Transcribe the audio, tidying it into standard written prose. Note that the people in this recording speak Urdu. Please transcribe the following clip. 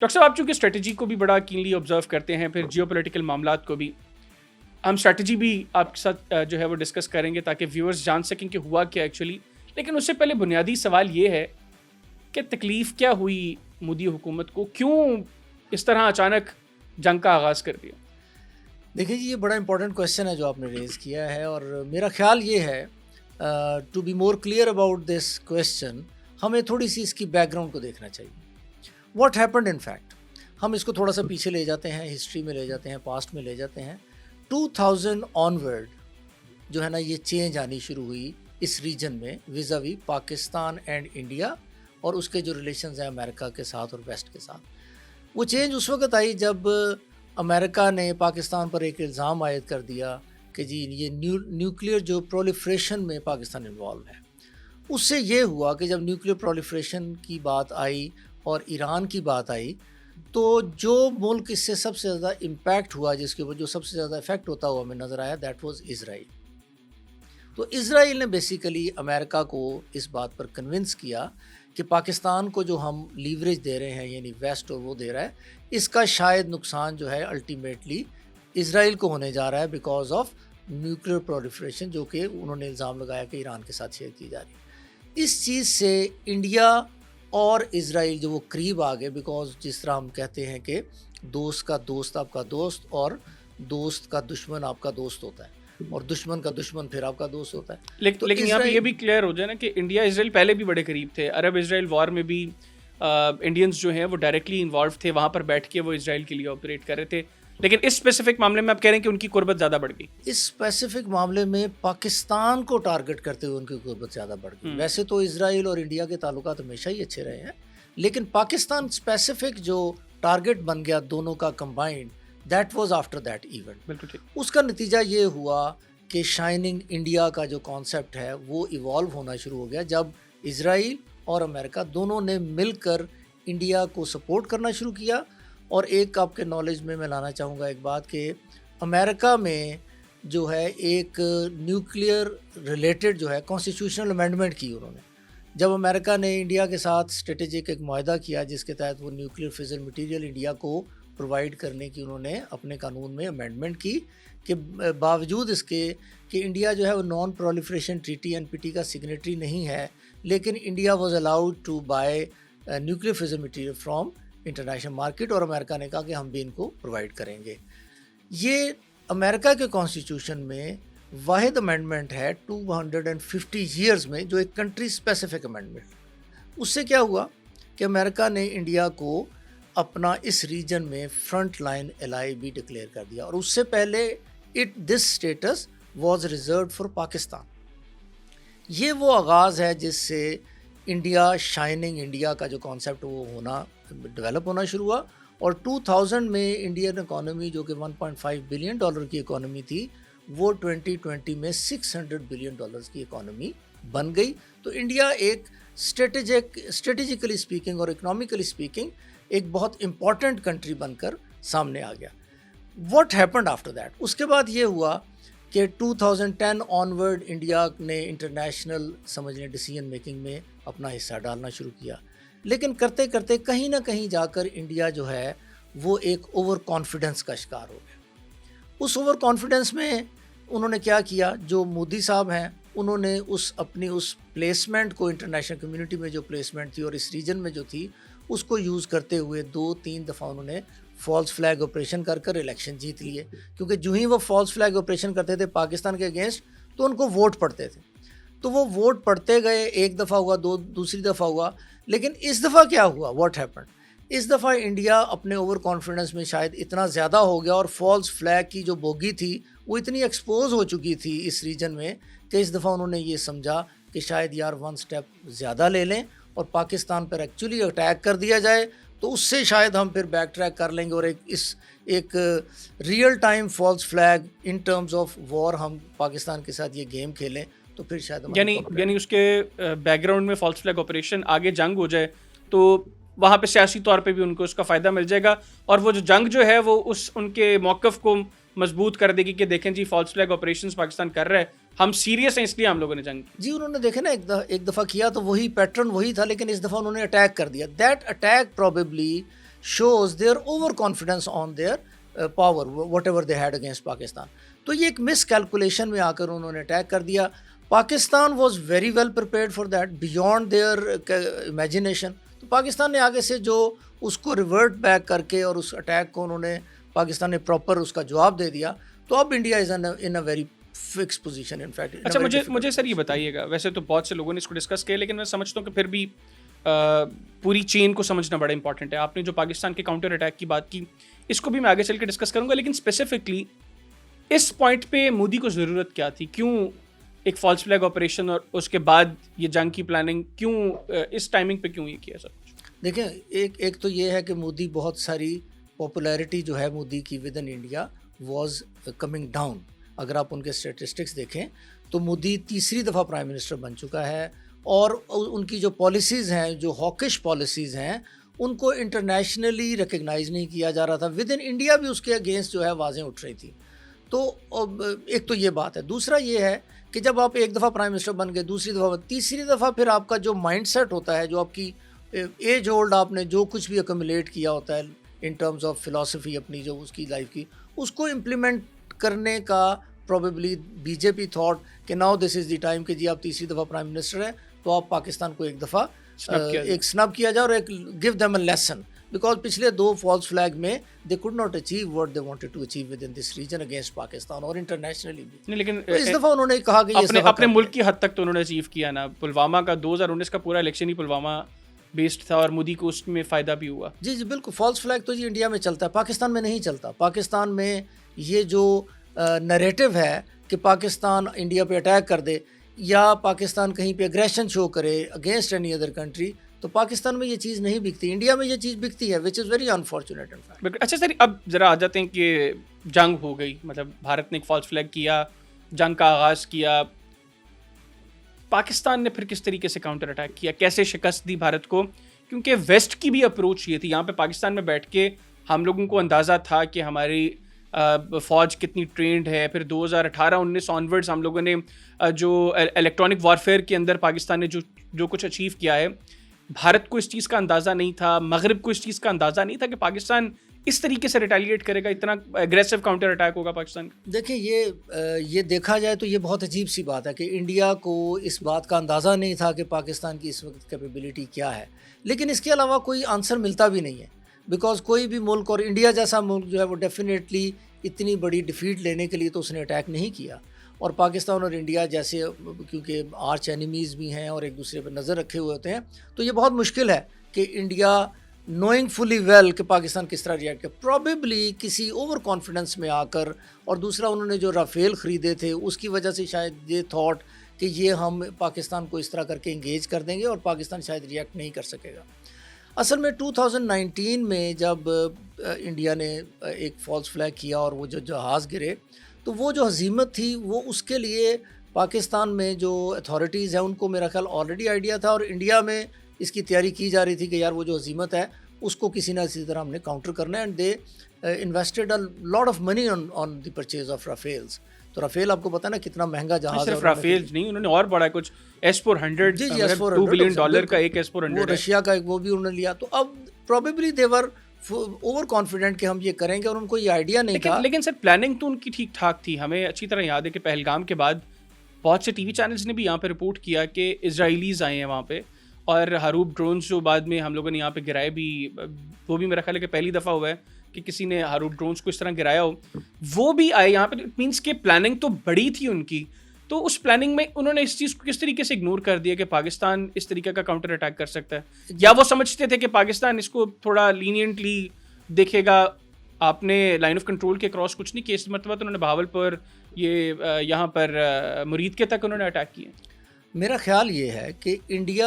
ڈاکٹر صاحب آپ چونکہ اسٹریٹجی کو بھی بڑا کینلی آبزرو کرتے ہیں، پھر جیو پولیٹیکل معاملات کو بھی، ہم اسٹریٹجی بھی آپ کے ساتھ جو ہے وہ ڈسکس کریں گے تاکہ ویورز جان سکیں کہ ہوا کیا ایکچولی. لیکن اس سے پہلے بنیادی سوال یہ ہے کہ تکلیف کیا ہوئی مودی حکومت کو، کیوں اس طرح اچانک جنگ کا آغاز کر دیا؟ دیکھیں جی، یہ بڑا امپورٹنٹ کویشچن ہے جو آپ نے ریز کیا ہے، اور میرا خیال یہ ہے to be more clear about this question ہمیں تھوڑی سی اس کی بیک گراؤنڈ کو دیکھنا چاہیے. واٹ ہیپنڈ ان فیکٹ، ہم اس کو تھوڑا سا پیچھے لے جاتے ہیں، ہسٹری میں لے جاتے ہیں، پاسٹ میں لے جاتے ہیں. 2000 آنورڈ جو ہے نا یہ چینج آنی شروع ہوئی اس ریجن میں ویزاوی پاکستان اینڈ انڈیا، اور اس کے جو ریلیشنز ہیں امریکہ کے ساتھ اور ویسٹ کے ساتھ. وہ چینج اس وقت آئی جب امریکہ نے پاکستان پر ایک الزام عائد کر دیا کہ جی یہ نیوکلیئر جو پرولیفریشن میں پاکستان انوالو ہے. اس سے یہ ہوا کہ جب نیوکلیئر پرولیفریشن کی بات آئی اور ایران کی بات آئی، تو جو ملک اس سے سب سے زیادہ امپیکٹ ہوا، جس کے اوپر جو سب سے زیادہ افیکٹ ہوتا ہوا ہمیں نظر آیا، دیٹ واز اسرائیل. تو اسرائیل نے بیسیکلی امریکہ کو اس بات پر کنونس کیا کہ پاکستان کو جو ہم لیوریج دے رہے ہیں، یعنی ویسٹ اور وہ دے رہا ہے، اس کا شاید نقصان جو ہے الٹیمیٹلی اسرائیل کو ہونے جا رہا ہے بیکاز آف نیوکلیئر پرولیفریشن، جو کہ انہوں نے الزام لگایا کہ ایران کے ساتھ شیئر کی جا رہی ہے. اس چیز سے انڈیا اور اسرائیل جو وہ قریب آ گئے، بیکاز جس طرح ہم کہتے ہیں کہ دوست کا دوست آپ کا دوست، اور دوست کا دشمن آپ کا دوست ہوتا ہے، اور دشمن کا دشمن پھر آپ کا دوست ہوتا ہے. لیکن یہاں پہ یہ بھی کلیئر ہو جائے نا کہ انڈیا اسرائیل پہلے بھی بڑے قریب تھے. عرب اسرائیل وار میں بھی انڈینز جو ہیں وہ ڈائریکٹلی انوالو تھے، وہاں پر بیٹھ کے وہ اسرائیل کے لیے آپریٹ کر رہے تھے. لیکن اس اسپیسیفک معاملے میں آپ کہہ رہے ہیں کہ ان کی قربت زیادہ بڑھ گئی. اس اسپیسیفک معاملے میں پاکستان کو ٹارگٹ کرتے ہوئے ان کی قربت زیادہ بڑھ گئی. ویسے تو اسرائیل اور انڈیا کے تعلقات ہمیشہ ہی اچھے رہے ہیں، لیکن پاکستان اسپیسیفک جو ٹارگٹ بن گیا دونوں کا combined, that was after that event. بالکل ٹھیک. اس کا نتیجہ یہ ہوا کہ شائننگ انڈیا کا جو کانسیپٹ ہے وہ ایوالو ہونا شروع ہو گیا، جب اسرائیل اور امریکہ دونوں نے مل کر انڈیا کو سپورٹ کرنا شروع کیا. اور ایک آپ کے نالج میں لانا چاہوں گا ایک بات کہ امریکہ میں جو ہے ایک نیوکلیئر ریلیٹڈ جو ہے کانسٹیٹیوشنل امینڈمنٹ کی انہوں نے، جب امریکہ نے انڈیا کے ساتھ اسٹریٹجک ایک معاہدہ کیا جس کے تحت وہ نیوکلیئر فیزل مٹیریل انڈیا کو پرووائڈ کرنے کی انہوں نے اپنے قانون میں امینڈمنٹ کی، کہ باوجود اس کے کہ انڈیا جو ہے وہ نان پرولیفریشن ٹریٹی NPT کا سگنیٹری نہیں ہے، لیکن India was allowed to buy nuclear fissile material from international market, اور امریکہ نے کہا کہ ہم بھی ان کو پرووائڈ کریں گے. یہ امریکہ کے کانسٹیٹیوشن میں واحد امینڈمنٹ ہے 250 ایئرز میں، جو ایک کنٹری اسپیسیفک امینڈمنٹ. اس سے کیا ہوا کہ امریکہ نے انڈیا کو اپنا اس ریجن میں فرنٹ لائن الائی بھی ڈکلیئر کر دیا، اور اس سے پہلے this status was reserved for Pakistan. یہ وہ آغاز ہے جس سے انڈیا شائننگ انڈیا کا جو کانسیپٹ وہ ڈیولپ ہونا شروع ہوا. اور 2000 میں انڈین اکانومی جو کہ $1.5 بلین کی اکانومی تھی، وہ 2020 میں $600 بلین کی اکانومی بن گئی. تو انڈیا ایک اسٹریٹجیکلی اسپیکنگ اور اکنامکلی اسپیکنگ ایک بہت امپورٹنٹ کنٹری بن کر سامنے آ گیا. واٹ ہیپنڈ آفٹر دیٹ، اس کے بعد یہ ہوا کہ 2010 آنورڈ انڈیا نے انٹرنیشنل سمجھنے ڈیسیجن میکنگ میں اپنا حصہ ڈالنا شروع کیا. لیکن کرتے کرتے کہیں نہ کہیں جا کر انڈیا جو ہے وہ ایک اوور کانفیڈنس کا شکار ہو گیا. اس اوور کانفیڈنس میں انہوں نے کیا کیا، جو مودی صاحب ہیں انہوں نے اپنی اس پلیسمنٹ کو، انٹرنیشنل کمیونٹی میں جو پلیسمنٹ تھی اور اس ریجن میں جو تھی، اس کو یوز کرتے ہوئے 2-3 دفعہ انہوں نے فالس فلیگ آپریشن کر الیکشن جیت لیے. کیونکہ جو ہی وہ فالس فلیگ آپریشن کرتے تھے پاکستان کے اگینسٹ، تو ان کو ووٹ پڑتے تھے. تو وہ ووٹ پڑتے گئے، ایک دفعہ ہوا، دوسری دفعہ ہوا. لیکن اس دفعہ کیا ہوا، واٹ ہیپنڈ، اس دفعہ انڈیا اپنے اوور کانفیڈنس میں شاید اتنا زیادہ ہو گیا، اور فالس فلیگ کی جو بوگی تھی وہ اتنی ایکسپوز ہو چکی تھی اس ریجن میں، کہ اس دفعہ انہوں نے یہ سمجھا کہ شاید یار 1 سٹیپ زیادہ لے لیں اور پاکستان پر ایکچولی اٹیک کر دیا جائے، تو اس سے شاید ہم پھر بیک ٹریک کر لیں گے، اور ایک real time false flag in terms of war ہم پاکستان کے ساتھ یہ گیم کھیلیں، تو پھر شاید یعنی اس کے بیک گراؤنڈ میں فالس فلیگ آپریشن آگے جنگ ہو جائے تو وہاں پہ سیاسی طور پہ بھی ان کو اس کا فائدہ مل جائے گا، اور وہ جو جنگ جو ہے وہ ان کے موقف کو مضبوط کر دے گی کہ دیکھیں جی فالس فلیگ آپریشنز پاکستان کر رہا ہے، ہم سیریس ہیں، اس لیے ہم لوگوں نے جنگ کی. جی انہوں نے دیکھے نا ایک دفعہ کیا تو وہی پیٹرن وہی تھا، لیکن اس دفعہ انہوں نے اٹیک کر دیا. That attack probably shows their overconfidence on their power, whatever they had against Pakistan. تو یہ ایک مس کیلکولیشن میں آ کر انہوں نے اٹیک کر دیا. Pakistan was very well prepared for that beyond their imagination. تو پاکستان نے آگے سے جو اس کو ریورٹ بیک کر کے اور اس اٹیک کو انہوں نے پاکستان نے پراپر اس کا جواب دے دیا. تو اب India is in a very fix position in fact. اچھا مجھے سر یہ بتائیے گا, ویسے تو بہت سے لوگوں نے اس کو ڈسکس کیا, لیکن میں سمجھتا ہوں کہ پھر بھی پوری چین کو سمجھنا بڑا امپورٹنٹ ہے. آپ نے جو پاکستان کے کاؤنٹر اٹیک کی بات کی, اس کو بھی میں آگے چل کے ڈسکس کروں گا, لیکن اسپیسیفکلی اس پوائنٹ پہ مودی کو ضرورت کیا تھی؟ کیوں ایک فالس فلیگ آپریشن اور اس کے بعد یہ جنگ کی پلاننگ, کیوں اس ٹائمنگ پہ کیوں یہ کیا سر؟ دیکھیں ایک تو یہ ہے کہ مودی بہت ساری پاپولیرٹی جو ہے مودی کی with in India was coming down. اگر آپ ان کے اسٹیٹسٹکس دیکھیں تو مودی تیسری دفعہ پرائم منسٹر بن چکا ہے, اور ان کی جو پالیسیز ہیں, جو ہاکش پالیسیز ہیں, ان کو انٹرنیشنلی ریکگنائز نہیں کیا جا رہا تھا. ود ان انڈیا بھی اس کے اگینسٹ جو ہے آوازیں اٹھ رہی تھیں. تو ایک تو یہ بات ہے. دوسرا یہ ہے کہ جب آپ ایک دفعہ پرائم منسٹر بن گئے, دوسری دفعہ, تیسری دفعہ پھر آپ کا جو مائنڈ سیٹ ہوتا ہے, جو آپ کی ایج ہولڈ آپ نے جو کچھ بھی ایکومولیٹ کیا ہوتا ہے ان ٹرمز آف فلاسفی اپنی جو اس کی لائف کی, اس کو امپلیمنٹ کرنے کا پروبیبلی بی جے پی تھاٹ کہ now this is the time کہ جی آپ تیسری دفعہ پرائم منسٹر ہیں, تو آپ پاکستان کو ایک دفعہ ایک سنب کیا جائے اور ایک give them a lesson. Because پچھلے دو فالس فلیگ میں they could not achieve what they wanted to achieve within this region against Pakistan اور انٹرنیشنلی بھی. لیکن اس دفعہ انہوں نے کہا کہ اپنے ملک کی حد تک تو انہوں نے اچیو کیا نا. پلوامہ کا 2019 کا پورا الیکشن ہی پلوامہ بیسڈ تھا, اور مودی کو اس میں فائدہ بھی ہوا. جی بالکل. فالس فلیگ تو جی انڈیا میں چلتا ہے, پاکستان میں نہیں چلتا. پاکستان میں یہ جو نریٹو ہے کہ پاکستان انڈیا پہ اٹیک کر دے یا پاکستان کہیں پہ اگریشن شو کرے اگینسٹ اینی ادر کنٹری, تو پاکستان میں یہ چیز نہیں بکتی. انڈیا میں یہ چیز بکتی ہے, which is very unfortunate in fact. اچھا سر, اب ذرا آ جاتے ہیں کہ جنگ ہو گئی, مطلب بھارت نے ایک فالس فلیگ کیا, جنگ کا آغاز کیا. پاکستان نے پھر کس طریقے سے کاؤنٹر اٹیک کیا, کیسے شکست دی بھارت کو؟ کیونکہ ویسٹ کی بھی اپروچ یہ تھی. یہاں پہ پاکستان میں بیٹھ کے ہم لوگوں کو اندازہ تھا کہ ہماری فوج کتنی ٹرینڈ ہے. پھر 2018-19 آنورڈز ہم لوگوں نے جو الیکٹرانک وارفیئر کے اندر پاکستان نے جو کچھ اچیو کیا ہے, بھارت کو اس چیز کا اندازہ نہیں تھا, مغرب کو اس چیز کا اندازہ نہیں تھا کہ پاکستان اس طریقے سے ریٹیلیٹ کرے گا, اتنا اگریسو کاؤنٹر اٹیک ہوگا پاکستان کا. دیکھیں یہ دیکھا جائے تو یہ بہت عجیب سی بات ہے کہ انڈیا کو اس بات کا اندازہ نہیں تھا کہ پاکستان کی اس وقت کیپیبلٹی کیا ہے. لیکن اس کے علاوہ کوئی آنسر ملتا بھی نہیں ہے, بیکاز کوئی بھی ملک, اور انڈیا جیسا ملک جو ہے وہ ڈیفینیٹلی اتنی بڑی ڈیفیٹ لینے کے لیے تو اس نے اٹیک نہیں کیا. اور پاکستان اور انڈیا جیسے کیونکہ آرچ اینیمیز بھی ہیں اور ایک دوسرے پہ نظر رکھے ہوئے ہوتے ہیں, تو یہ بہت مشکل ہے کہ انڈیا نوئنگ فلی ویل کہ پاکستان کس طرح ریئیکٹ کرے, پرابیبلی کسی اوور کانفیڈنس میں آ کر, اور دوسرا انہوں نے جو رافیل خریدے تھے اس کی وجہ سے شاید یہ تھاٹ کہ یہ ہم پاکستان کو اس طرح کر کے انگیج کر دیں گے اور پاکستان شاید ریئیکٹ نہیں کر سکے گا. اصل میں 2019 میں جب انڈیا نے ایک فالس فلیگ کیا اور وہ جو جہاز گرے, تو وہ جو ہزیمت تھی وہ اس کے لیے پاکستان میں جو اتھارٹیز ہیں ان کو میرا خیال آلریڈی آئیڈیا تھا, اور انڈیا میں اس کی تیاری کی جا رہی تھی کہ یار وہ جو ہزیمت ہے اس کو کسی نہ کسی طرح ہم نے کاؤنٹر کرنا ہے. And they invested a lot of money on the purchase of Rafales. تو رافیل آپ کو پتہ نا کتنا مہنگا جہاز ہے. صرف رافیل نہیں, انہوں نے اور بڑا کچھ S-400 جی $2 بلین کا ایک S-400 وہ رشیا کا وہ بھی انہوں نے لیا. تو اب پروبیبلی دیور اوور کانفیڈنٹ کہ ہم یہ کریں گے, اور ان کو یہ آئیڈیا نہیں تھا. لیکن سر پلاننگ تو ان کی ٹھیک ٹھاک تھی. ہمیں اچھی طرح یاد ہے کہ پہلگام کے بعد بہت سے ٹی وی چینلز نے بھی یہاں پہ رپورٹ کیا کہ اسرائیلیز آئے ہیں وہاں پہ, اور ہاروپ ڈرونز جو بعد میں ہم لوگوں نے یہاں پہ گرائے بھی, وہ بھی میرا خیال ہے کہ پہلی دفعہ ہوا ہے کہ کسی نے ہاروپ ڈرونز کو اس طرح گرایا ہو, وہ بھی آئے یہاں پہ. اٹ مینس کہ پلاننگ تو بڑی تھی ان کی. تو اس پلاننگ میں انہوں نے اس چیز کو کس طریقے سے اگنور کر دیا کہ پاکستان اس طریقے کا کاؤنٹر اٹیک کر سکتا ہے, یا وہ سمجھتے تھے کہ پاکستان اس کو تھوڑا لینینٹلی دیکھے گا؟ آپ نے لائن آف کنٹرول کے کراس کچھ نہیں کیا اس مرتبہ, تو انہوں نے بہاول پر یہ یہاں پر مرید کے تک انہوں نے اٹیک کیے. میرا خیال یہ ہے کہ انڈیا